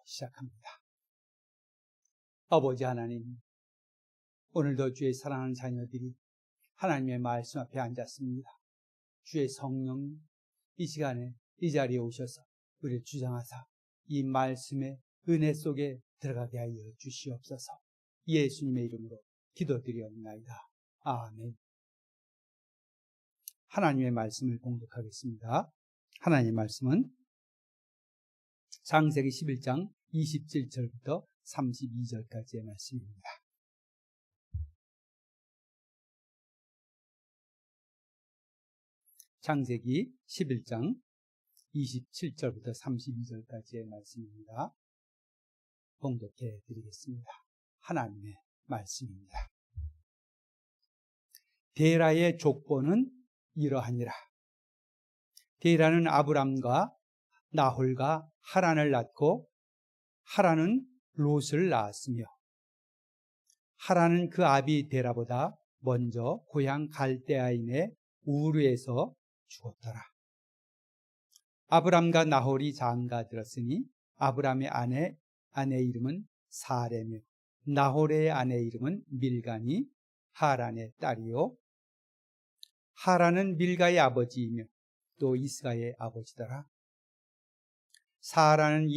시작합니다. 아버지 하나님, 오늘도 주의 사랑하는 자녀들이 하나님의 말씀 앞에 앉았습니다. 주의 성령 이 시간에 이 자리에 오셔서 우리를 주장하사 이 말씀의 은혜 속에 들어가게 하여 주시옵소서. 예수님의 이름으로 기도드리옵나이다. 아멘. 하나님의 말씀을 봉독하겠습니다. 하나님의 말씀은 창세기 11장 27절부터 32절까지의 말씀입니다. 창세기 11장 27절부터 32절까지의 말씀입니다. 봉독해 드리겠습니다. 하나님의 말씀입니다. 데라의 족보는 이러하니라. 데라는 아브람과 나홀과 하란을 낳고 하란은 롯을 낳았으며 하란은 그 아비 데라보다 먼저 고향 갈대아인의 우르에서 죽었더라. 아브람과 나홀이 장가들었으니 아브람의 아내 이름은 사레며 나홀의 아내 이름은 밀가니 하란의 딸이요 하란은 밀가의 아버지이며 또 이스가의 아버지더라. 사레는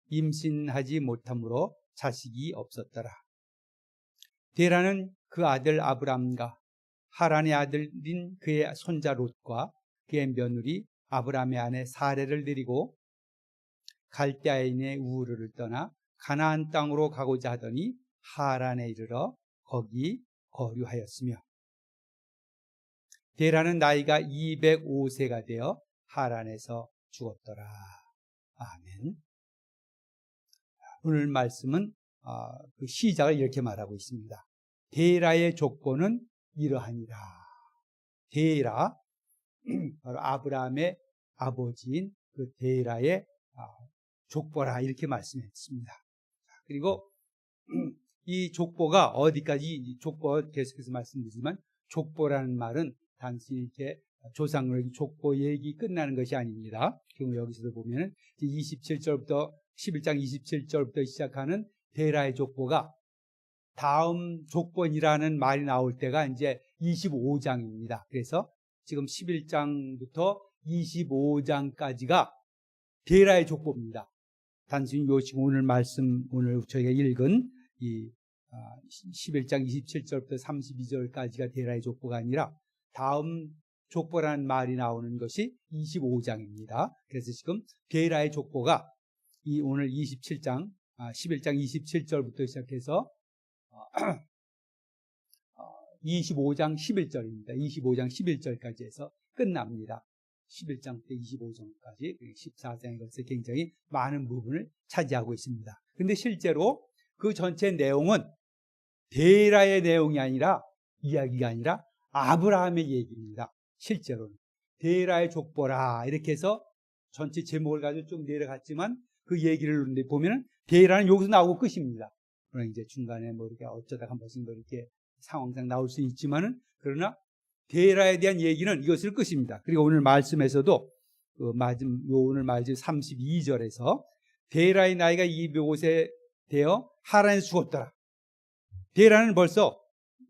임신하지 못함으로 자식이 없었더라. 데라는 그 아들 아브람과 하란의 아들인 그의 손자 롯과 그의 며느리 아브람의 아내 사레를 데리고 갈대아인의 우르를 떠나 가나안 땅으로 가고자 하더니 하란에 이르러 거기 거류하였으며 데라는 나이가 205세가 되어 하란에서 죽었더라. 아멘. 오늘 말씀은 그 시작을 이렇게 말하고 있습니다. 데라의 족보는 이러하니라. 데라, 바로 아브라함의 아버지인 그 데라의 족보라 이렇게 말씀했습니다. 그리고 이 족보가 어디까지 족보 계속해서 말씀드리지만 족보라는 말은 단순히 이렇게 조상의 족보 얘기 끝나는 것이 아닙니다. 지금 여기서도 보면 27절부터 11장 27절부터 시작하는 데라의 족보가 다음 족본이라는 말이 나올 때가 이제 25장입니다. 그래서 지금 11장부터 25장까지가 데라의 족보입니다. 단순히 지금 오늘 말씀, 오늘 저희가 읽은 이 11장 27절부터 32절까지가 데라의 족보가 아니라 다음 족보라는 말이 나오는 것이 25장입니다. 그래서 지금 데라의 족보가 이 오늘 11장 27절부터 시작해서 25장 11절입니다. 25장 11절까지 해서 끝납니다. 11장부터 25장까지 14장에 걸쳐 굉장히 많은 부분을 차지하고 있습니다. 그런데 실제로 그 전체 내용은 데라의 내용이 아니라 이야기가 아니라 아브라함의 얘기입니다. 실제로는 데라의 족보라 이렇게 해서 전체 제목을 가지고 좀 내려갔지만 그 얘기를 보면은 데라는 여기서 나오고 끝입니다. 그러나 이제 중간에 뭐 이렇게 어쩌다가 한 번씩 뭐 이렇게 상황상 나올 수 있지만은 그러나 데라에 대한 얘기는 이것을 끝입니다. 그리고 오늘 말씀에서도 오늘 말씀 32절에서 데라의 나이가 205세 되어 하란에 죽었더라. 데라는 벌써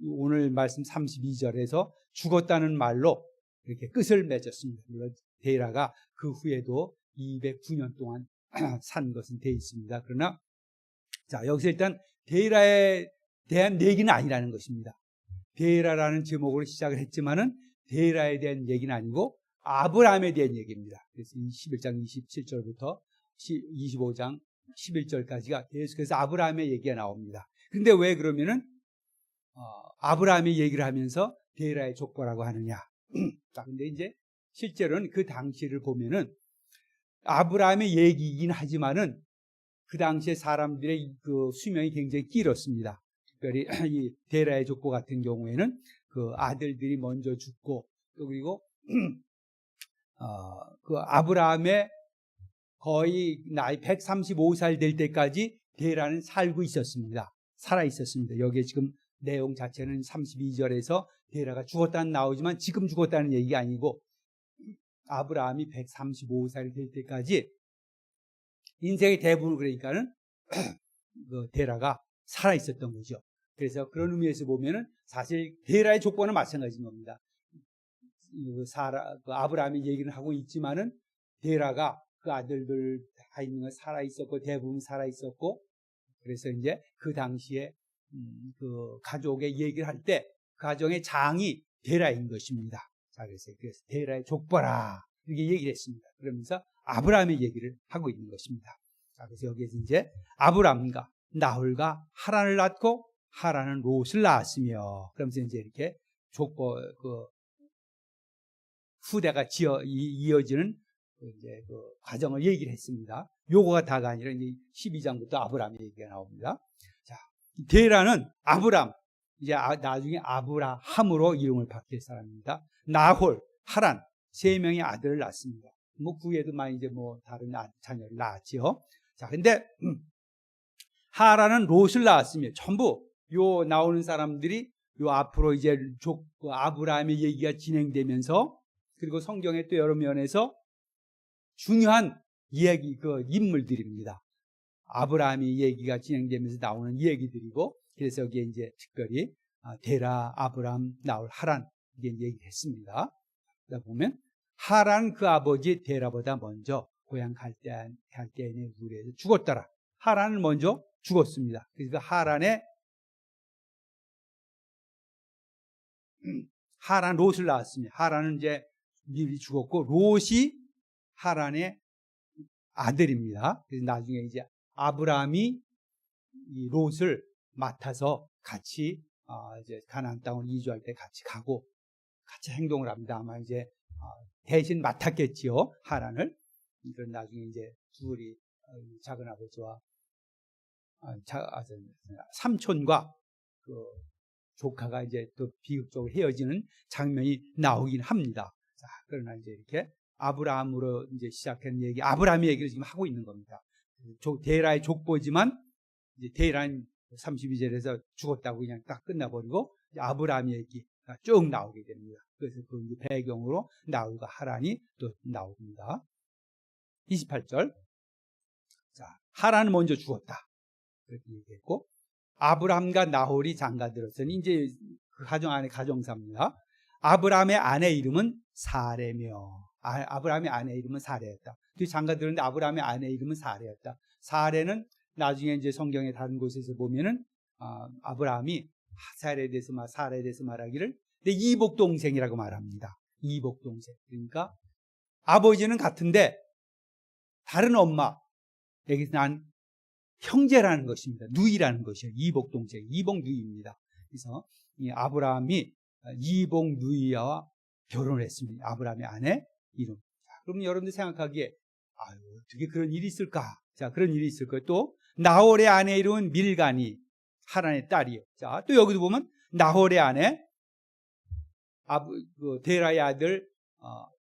오늘 말씀 32절에서 죽었다는 말로 이렇게 끝을 맺었습니다. 물론 데라가 그 후에도 209년 동안 산 것은 돼 있습니다. 그러나 자 여기서 일단 데라에 대한 얘기는 아니라는 것입니다. 데라라는 제목으로 시작을 했지만은 데라에 대한 얘기는 아니고 아브라함에 대한 얘기입니다. 그래서 11장 27절부터 25장 11절까지가 계속해서 아브라함의 얘기가 나옵니다. 근데 왜 그러면은 아브라함의 얘기를 하면서 데라의 족보라고 하느냐? 자, 근데 이제 실제로는 그 당시를 보면은 아브라함의 얘기이긴 하지만은 그 당시에 사람들의 그 수명이 굉장히 길었습니다. 특별히 이 데라의 족보 같은 경우에는 그 아들들이 먼저 죽고 또 그리고 그 아브라함의 거의 나이 135살 될 때까지 데라는 살고 있었습니다. 살아 있었습니다. 여기에 지금 내용 자체는 32절에서 데라가 죽었다는 나오지만 지금 죽었다는 얘기가 아니고 아브라함이 135살이 될 때까지 인생의 대부분 그러니까는 그 데라가 살아 있었던 거죠. 그래서 그런 의미에서 보면은 사실 데라의 족보는 마찬가지인 겁니다. 그 아브라함이 얘기를 하고 있지만은 데라가 그 아들들 다 있는 거 살아 있었고 대부분 살아 있었고 그래서 이제 그 당시에 그 가족의 얘기를 할 때 가정의 장이 데라인 것입니다. 자, 그래서 데라의 족보라 이렇게 얘기를 했습니다. 그러면서 아브라함의 얘기를 하고 있는 것입니다. 자, 그래서 여기에서 이제 아브라함과 나홀과 하란을 낳고 하란은 롯을 낳았으며 그러면서 이제 이렇게 족보 그 후대가 이어지는 이제 그 과정을 얘기를 했습니다. 요거가 다가 아니라 이제 12장부터 아브라함의 얘기가 나옵니다. 자, 데라는 아브람 이제 나중에 아브라함으로 이름을 바뀔 사람입니다. 나홀, 하란 세 명의 아들을 낳습니다. 뭐 그 외에도 많이 이제 뭐 다른 자녀를 낳았지요. 자, 근데 하란은 롯을 낳았으며 전부 요 나오는 사람들이 요 앞으로 이제 아브라함의 얘기가 진행되면서 그리고 성경의 또 여러 면에서 중요한 이야기 그 인물들입니다. 아브라함의 얘기가 진행되면서 나오는 얘기들이고 그래서 여기에 이제 특별히 데라, 아브라함, 나홀, 하란 이게 얘기했습니다. 그러다 보면 하란 그 아버지 데라보다 먼저 고향 갈대아인의 우르에서 죽었더라. 하란은 먼저 죽었습니다. 그래서 하란 롯을 낳았습니다. 하란은 이제 미리 죽었고 롯이 하란의 아들입니다. 그래서 나중에 이제 아브라함이 이 롯을 맡아서 같이 이제 가나안 땅으로 이주할 때 같이 가고 같이 행동을 합니다. 아마 이제 대신 맡았겠지요. 하란을. 그런 나중에 이제 둘이 작은 아버지와 삼촌과 그 조카가 이제 또 비극적으로 헤어지는 장면이 나오긴 합니다. 자, 그러나 이제 이렇게 아브라함으로 이제 시작한 얘기, 아브라함의 얘기를 지금 하고 있는 겁니다. 데라의 족보지만 이제 데라는 32절에서 죽었다고 그냥 딱 끝나버리고 아브라함의 얘기가 쭉 나오게 됩니다. 그래서 그 배경으로 나홀과 하란이 또 나옵니다. 28절. 자, 하란은 먼저 죽었다. 그렇게 얘기했고 아브라함과 나홀이 장가들었으니 이제 그 가정 안에 가정사입니다. 아브라함의 아내 이름은 사레며 아브라함의 아내 이름은 사레였다. 장가들었는데 아브라함의 아내 이름은 사레였다. 사레는 나중에 이제 성경의 다른 곳에서 보면은 아브라함이 사레에 대해서 말하기를 내 이복 동생이라고 말합니다. 이복 동생. 그러니까 아버지는 같은데 다른 엄마. 여기서 난 형제라는 것입니다. 누이라는 것이에요. 이복 동생, 이복 누이입니다. 그래서 이 아브라함이 이복 누이와 결혼을 했습니다. 아브라함의 아내 이름. 자, 그럼 여러분들 생각하기에 어떻게 그런 일이 있을까? 자, 그런 일이 있을 거예요. 또 나홀의 아내 이름은 밀가니 하란의 딸이에요. 자, 또 여기도 보면 나홀의 아내 데라의 아들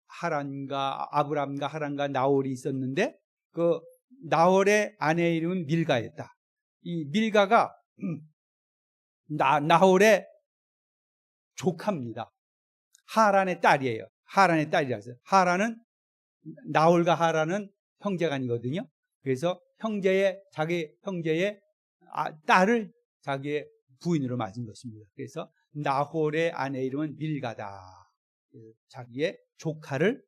하란과 아브라함과 하란과 나홀이 있었는데 그 나홀의 아내 이름은 밀가였다. 이 밀가가 나홀의 조카입니다. 하란의 딸이에요. 하란의 딸이라서 하란은 나홀과 하란은 형제간이거든요. 그래서 자기 형제의 딸을 자기의 부인으로 맞은 것입니다. 그래서 나홀의 아내 이름은 밀가다. 자기의 조카를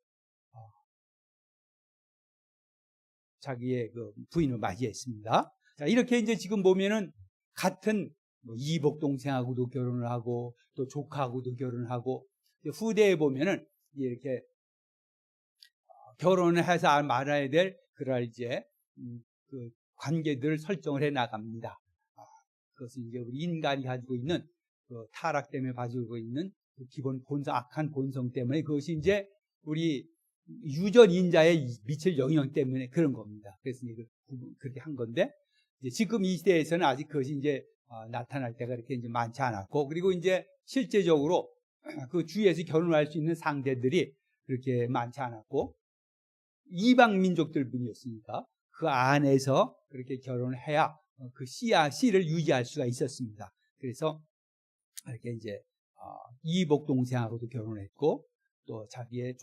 자기의 그 부인을 맞이했습니다. 자, 이렇게 이제 지금 보면은 같은 이복 동생하고도 결혼을 하고 또 조카하고도 결혼을 하고 후대에 보면은 이렇게 결혼을 해서 말아야 될 그럴 이제 그 관계들을 설정을 해 나갑니다. 그것은 이제 우리 인간이 가지고 있는 그 타락 때문에 가지고 있는 그 기본 본성, 악한 본성 때문에 그것이 이제 우리 유전 인자에 미칠 영향 때문에 그런 겁니다. 그래서 이제 그렇게 한 건데 이제 지금 이 시대에서는 아직 그것이 이제 나타날 때가 이렇게 이제 많지 않았고 그리고 이제 실제적으로 그 주위에서 결혼할 수 있는 상대들이 그렇게 많지 않았고 이방 민족들 분이었으니까 그 안에서 그렇게 결혼을 해야 그 씨를 유지할 수가 있었습니다. 그래서 이렇게 이제 이복 동생하고도 결혼했고 또 자기의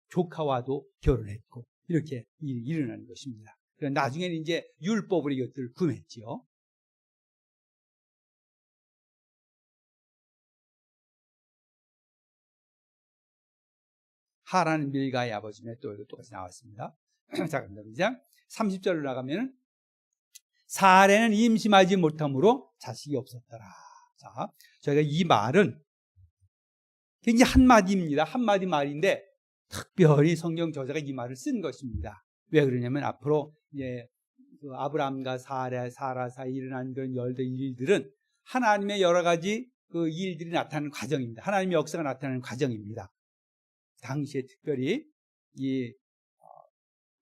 조카와도 결혼했고 이렇게 일어나는 것입니다. 나중에는 이제 율법으로 이것들을 구했지요. 하라는 밀가의 아버지며 또 똑같이 나왔습니다. 자, 그럼 이제 30절로 나가면은 사레는 임신하지 못함으로 자식이 없었더라. 자, 저희가 이 말은 굉장히 한마디입니다. 한마디 말인데 특별히 성경 저자가 이 말을 쓴 것입니다. 왜 그러냐면 앞으로 이제 그 아브라함과 사라 사이 일어난 그런 열대 일들은 하나님의 여러 가지 그 일들이 나타나는 과정입니다. 하나님의 역사가 나타나는 과정입니다. 당시에 특별히 이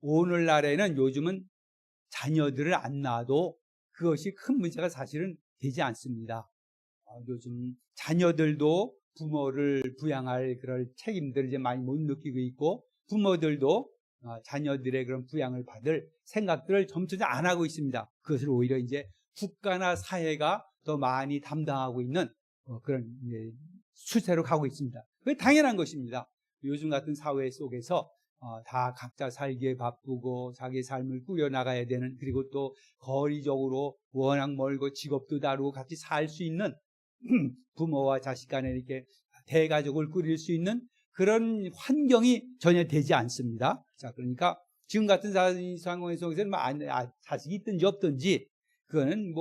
오늘날에는 요즘은 자녀들을 안 낳아도 그것이 큰 문제가 사실은 되지 않습니다. 요즘 자녀들도 부모를 부양할 그런 책임들을 이제 많이 못 느끼고 있고, 부모들도 자녀들의 그런 부양을 받을 생각들을 점점 안 하고 있습니다. 그것을 오히려 이제 국가나 사회가 더 많이 담당하고 있는 그런 추세로 가고 있습니다. 그게 당연한 것입니다. 요즘 같은 사회 속에서 다 각자 살기에 바쁘고 자기 삶을 꾸려나가야 되는, 그리고 또 거리적으로 워낙 멀고 직업도 다르고 같이 살 수 있는 부모와 자식 간에 이렇게 대가족을 꾸릴 수 있는 그런 환경이 전혀 되지 않습니다. 자, 그러니까 지금 같은 상황 속에서는 자식이 있든지 없든지 그거는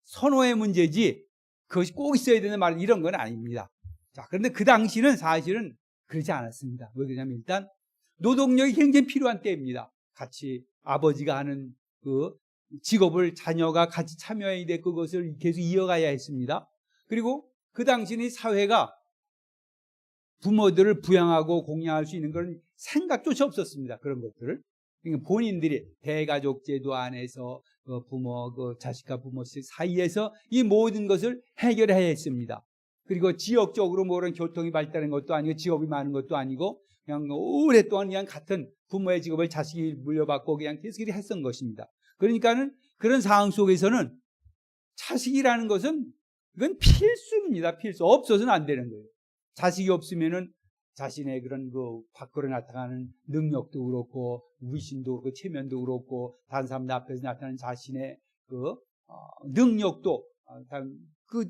선호의 문제지 그것이 꼭 있어야 되는 말 이런 건 아닙니다. 자, 그런데 그 당시는 사실은 그러지 않았습니다. 왜 그러냐면 일단 노동력이 굉장히 필요한 때입니다. 같이 아버지가 하는 그 직업을 자녀가 같이 참여해야 되고 그것을 계속 이어가야 했습니다. 그리고 그 당시는 사회가 부모들을 부양하고 공양할 수 있는 그런 생각조차 없었습니다. 그런 것들을. 그러니까 본인들이 대가족 제도 안에서 부모, 자식과 부모 사이에서 이 모든 것을 해결해야 했습니다. 그리고 지역적으로 그런 교통이 발달한 것도 아니고 직업이 많은 것도 아니고 그냥 오랫동안 그냥 같은 부모의 직업을 자식이 물려받고 그냥 계속 이렇게 했던 것입니다. 그러니까는 그런 상황 속에서는 자식이라는 것은 이건 필수입니다. 필수. 없어서는 안 되는 거예요. 자식이 없으면은 자신의 그런 밖으로 나타나는 능력도 그렇고 위신도 그렇고 체면도 그렇고 다른 사람들 앞에서 나타나는 자신의 능력도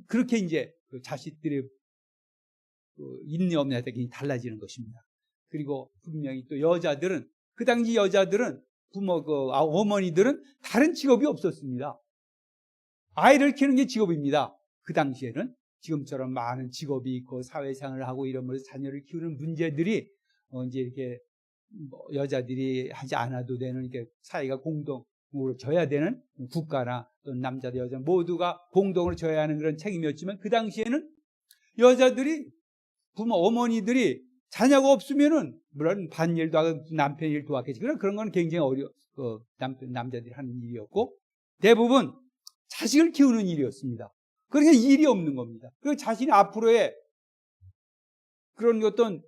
그렇게 이제 자식들의 인내 없는 대목이 달라지는 것입니다. 그리고 분명히 또 여자들은, 그 당시 여자들은 어머니들은 다른 직업이 없었습니다. 아이를 키우는 게 직업입니다. 그 당시에는 지금처럼 많은 직업이 있고 사회생활을 하고 이러면서 자녀를 키우는 문제들이 이제 이렇게 여자들이 하지 않아도 되는, 이렇게 사회가 공동으로 져야 되는, 국가나 또 남자도 여자 모두가 공동으로 져야 하는 그런 책임이었지만, 그 당시에는 여자들이 어머니들이 자녀가 없으면은 물론 반일도 하고 남편 일 도왔겠지. 그런 건 굉장히 남자들이 하는 일이었고, 대부분 자식을 키우는 일이었습니다. 그러니까 일이 없는 겁니다. 그리고 자신이 앞으로의 그런 어떤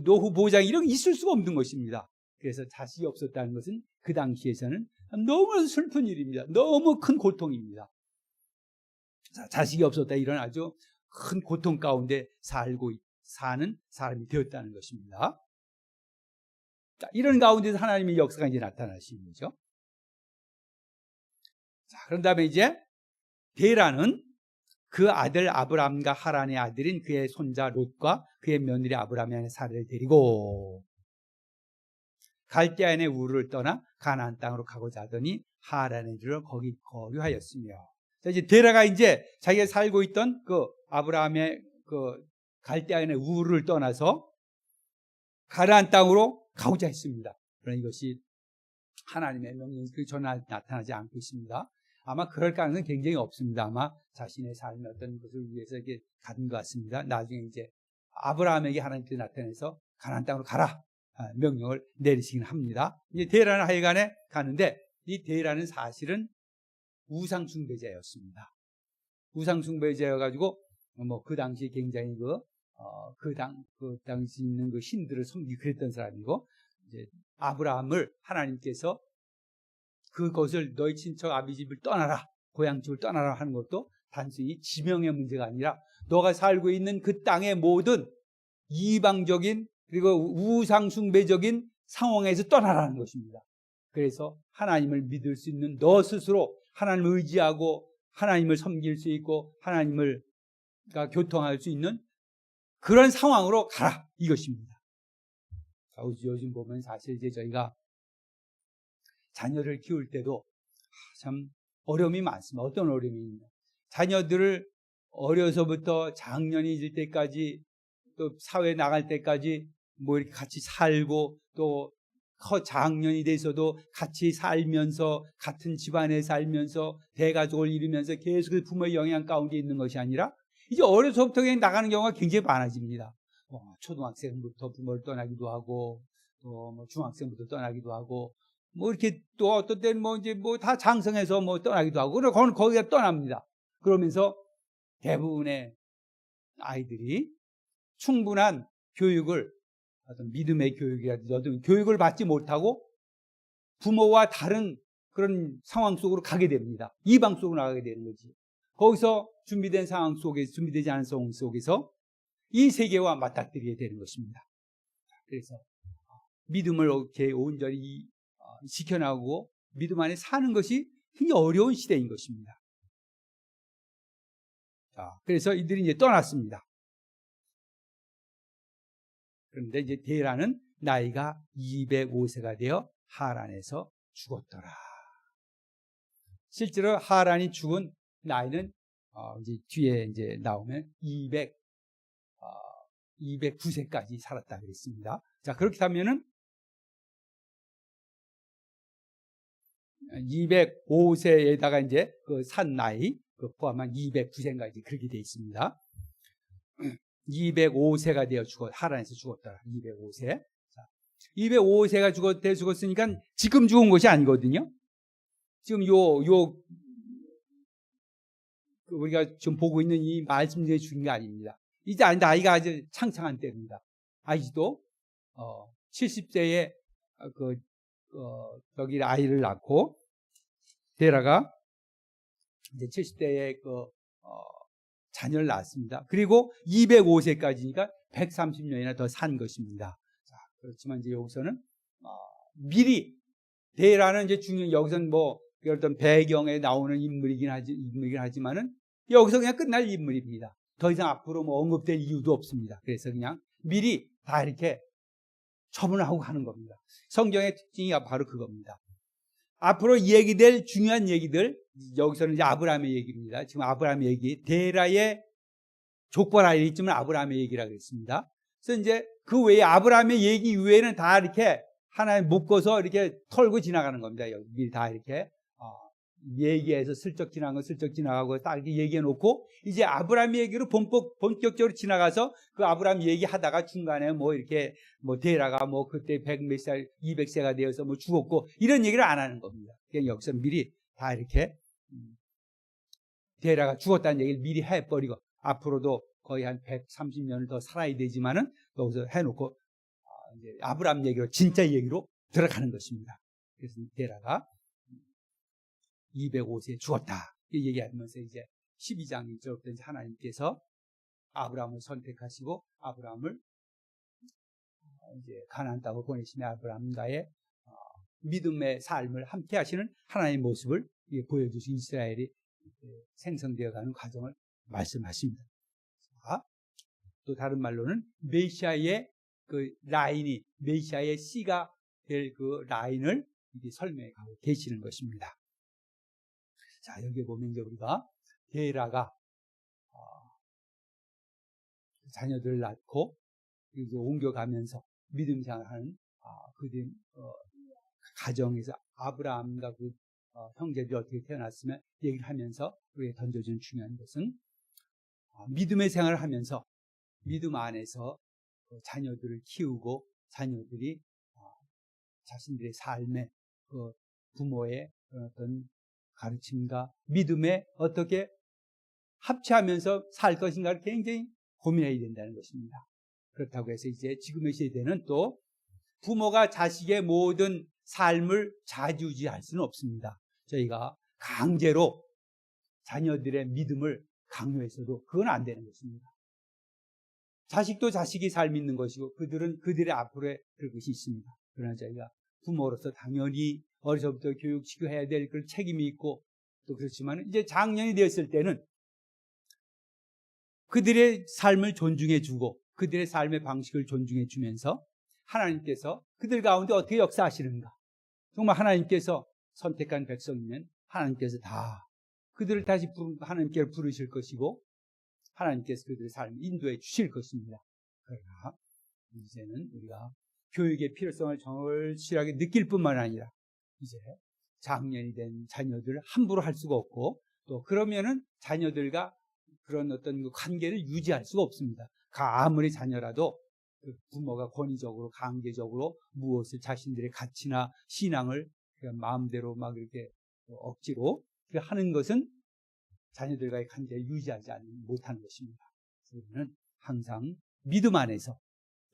노후 보장 이런 게 있을 수가 없는 것입니다. 그래서 자식이 없었다는 것은 그 당시에서는 너무 슬픈 일입니다. 너무 큰 고통입니다. 자식이 없었다, 이런 아주 큰 고통 가운데 사는 사람이 되었다는 것입니다. 자, 이런 가운데서 하나님의 역사가 이제 나타나시는 거죠. 자, 그런 다음에 이제 데라는 그 아들 아브람과 하란의 아들인 그의 손자 롯과 그의 며느리 아브라함의 사례를 데리고 갈대아인의 우르를 떠나 가나안 땅으로 가고자 하더니 하란에 이르러 거기 거류하였으며. 자, 이제 데라가 이제 자기가 살고 있던 그 아브라함의 그 갈대아인의 우르를 떠나서 가나안 땅으로 가고자 했습니다. 그러나 이것이 하나님의 명령이 전혀 나타나지 않고 있습니다. 아마 그럴 가능성은 굉장히 없습니다. 아마 자신의 삶의 어떤 것을 위해서 이렇게 간 것 같습니다. 나중에 이제 아브라함에게 하나님께서 나타내서 가나안 땅으로 가라 명령을 내리시긴 합니다. 이제 데라는 하여간에 가는데, 이 데라는 사실은 우상 숭배자였습니다. 우상 숭배자여가지고 그 당시 굉장히 그 당시 있는 그 신들을 섬기고 그랬던 사람이고, 이제 아브라함을 하나님께서 그것을 너희 친척 아비 집을 떠나라, 고향 집을 떠나라 하는 것도 단순히 지명의 문제가 아니라 너가 살고 있는 그 땅의 모든 이방적인 그리고 우상 숭배적인 상황에서 떠나라는 것입니다. 그래서 하나님을 믿을 수 있는 너 스스로 하나님을 의지하고 하나님을 섬길 수 있고 하나님을 교통할 수 있는 그런 상황으로 가라 이것입니다. 요즘 보면 사실 이제 저희가 자녀를 키울 때도 참 어려움이 많습니다. 어떤 어려움이 있냐? 자녀들을 어려서부터 장년이 될 때까지 또 사회에 나갈 때까지 뭐 이렇게 같이 살고 또 장년이 돼서도 같이 살면서 같은 집안에 살면서 대가족을 이루면서 계속 부모의 영향 가운데 있는 것이 아니라 이제 어려서부터 그냥 나가는 경우가 굉장히 많아집니다. 초등학생부터 부모를 떠나기도 하고 또 뭐 중학생부터 떠나기도 하고 뭐 이렇게 또 어떤 때는 뭐 이제 뭐 다 장성해서 뭐 떠나기도 하고 그러고 거기가 떠납니다. 그러면서 대부분의 아이들이 충분한 교육을 어떤 믿음의 교육이라든지 어떤 교육을 받지 못하고 부모와 다른 그런 상황 속으로 가게 됩니다. 이방 속으로 나가게 되는 거지. 거기서 준비된 상황 속에서 준비되지 않은 상황 속에서 이 세계와 맞닥뜨리게 되는 것입니다. 그래서 믿음을 이렇게 온전히 지켜나가고 믿음 안에 사는 것이 굉장히 어려운 시대인 것입니다. 그래서 이들이 이제 떠났습니다. 그런데 이제 데라는 나이가 205세가 되어 하란에서 죽었더라. 실제로 하란이 죽은 나이는 이제 뒤에 이제 나오면 209세까지 살았다 그랬습니다. 자, 그렇게 하면은 205세에다가 이제 그 산 나이 포함한 209세까지 그렇게 되어 있습니다. 205세가 되어 하란에서 죽었더라. 205세. 자, 205세가 죽었으니까 지금 죽은 것이 아니거든요. 지금 우리가 지금 보고 있는 이 말씀들에 죽은 게 아닙니다. 이제 나이가 아주 창창한 때입니다. 아이도 70세에 여기 아이를 낳고 데라가 이제 70세에 자녀를 낳았습니다. 그리고 205세까지니까 130년이나 더 산 것입니다. 자, 그렇지만 이제 여기서는 미리 데라는 이제 중요한 여기서는 뭐 어떤 배경에 나오는 인물이긴 하지만은 여기서 그냥 끝날 인물입니다. 더 이상 앞으로 뭐 언급될 이유도 없습니다. 그래서 그냥 미리 다 이렇게 처분하고 하는 겁니다. 성경의 특징이 바로 그겁니다. 앞으로 얘기될 중요한 얘기들, 여기서는 이제 아브라함의 얘기입니다. 지금 아브라함의 얘기, 데라의 족벌 아이를 있지만 아브라함의 얘기라고 했습니다. 그래서 이제 그 외에 아브라함의 얘기 외에는 다 이렇게 하나에 묶어서 이렇게 털고 지나가는 겁니다. 여기 미리 다 이렇게 얘기해서 슬쩍 지나간 거 슬쩍 지나가고 딱 이렇게 얘기해 놓고 이제 아브라함 얘기로 본격적으로 지나가서 그 아브라함 얘기하다가 중간에 뭐 이렇게 뭐 데라가 뭐 그때 100몇 살 200세가 되어서 뭐 죽었고 이런 얘기를 안 하는 겁니다. 그냥 여기서 미리 다 이렇게 데라가 죽었다는 얘기를 미리 해버리고 앞으로도 거의 한 130년을 더 살아야 되지만은 여기서 해놓고 이제 아브라함 얘기로 진짜 얘기로 들어가는 것입니다. 그래서 데라가 205세에 죽었다. 이 얘기하면서 이제 12장 1절부터 이제 하나님께서 아브라함을 선택하시고 아브라함을 이제 가나안 땅으로 보내시며 아브라함과의 믿음의 삶을 함께 하시는 하나님의 모습을 보여주신 이스라엘이 생성되어가는 과정을 말씀하십니다. 자, 또 다른 말로는 메시아의 그 라인이 메시아의 씨가 될 그 라인을 이렇게 설명해 가고 계시는 것입니다. 자, 여기 보면 이제 우리가 데라가 자녀들을 낳고 이제 옮겨가면서 믿음 생활하는 그들 가정에서 아브라함과 그 형제들이 어떻게 태어났으면 얘기를 하면서 우리가 던져주는 중요한 것은 믿음의 생활을 하면서 믿음 안에서 자녀들을 키우고 자녀들이 자신들의 삶에 그 부모의 어떤 가르침과 믿음에 어떻게 합치하면서 살 것인가를 굉장히 고민해야 된다는 것입니다. 그렇다고 해서 이제 지금의 시대는 또 부모가 자식의 모든 삶을 좌지우지할 수는 없습니다. 저희가 강제로 자녀들의 믿음을 강요해서도 그건 안 되는 것입니다. 자식도 자식이 삶이 있는 것이고 그들은 그들의 앞으로의 그것이 있습니다. 그러나 저희가 부모로서 당연히 어려서부터 교육시켜야 될 그 책임이 있고, 또 그렇지만 이제 장년이 되었을 때는 그들의 삶을 존중해 주고 그들의 삶의 방식을 존중해 주면서 하나님께서 그들 가운데 어떻게 역사하시는가, 정말 하나님께서 선택한 백성이면 하나님께서 다 그들을 다시 하나님께로 부르실 것이고 하나님께서 그들의 삶을 인도해 주실 것입니다. 그러나 이제는 우리가 교육의 필요성을 절실하게 느낄 뿐만 아니라 이제 장년이 된 자녀들을 함부로 할 수가 없고, 또 그러면은 자녀들과 그런 어떤 관계를 유지할 수가 없습니다. 아무리 자녀라도 그 부모가 권위적으로 강제적으로 무엇을 자신들의 가치나 신앙을 마음대로 막 이렇게 억지로 하는 것은 자녀들과의 관계를 유지하지 못하는 것입니다. 우리는 항상 믿음 안에서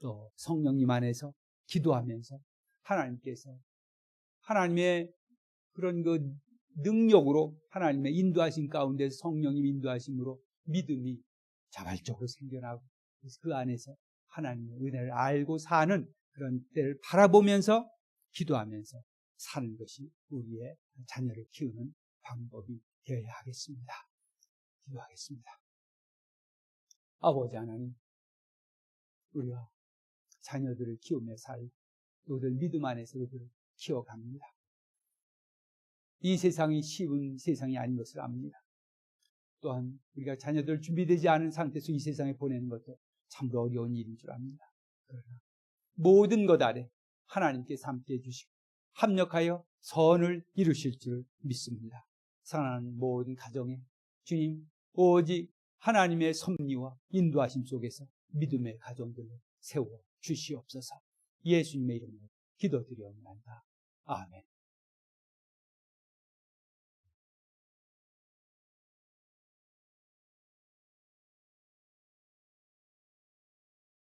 또 성령님 안에서 기도하면서 하나님께서 하나님의 그런 그 능력으로 하나님의 인도하심 가운데서 성령님 인도하심으로 믿음이 자발적으로 생겨나고 그 안에서 하나님의 은혜를 알고 사는 그런 때를 바라보면서 기도하면서 사는 것이 우리의 자녀를 키우는 방법이 되어야 하겠습니다. 기도하겠습니다. 아버지 하나님, 우리가 자녀들을 키우며 살고 그들 믿음 안에서 그들을 키워갑니다. 이 세상이 쉬운 세상이 아닌 것을 압니다. 또한 우리가 자녀들 준비되지 않은 상태에서 이 세상에 보내는 것도 참으로 어려운 일인 줄 압니다. 그러나 모든 것 아래 하나님께서 함께해 주시고 합력하여 선을 이루실 줄 믿습니다. 사랑하는 모든 가정에 주님 오직 하나님의 섭리와 인도하심 속에서 믿음의 가정들을 세워 주시옵소서. 예수님의 이름으로 기도드리옵나이다. 아멘.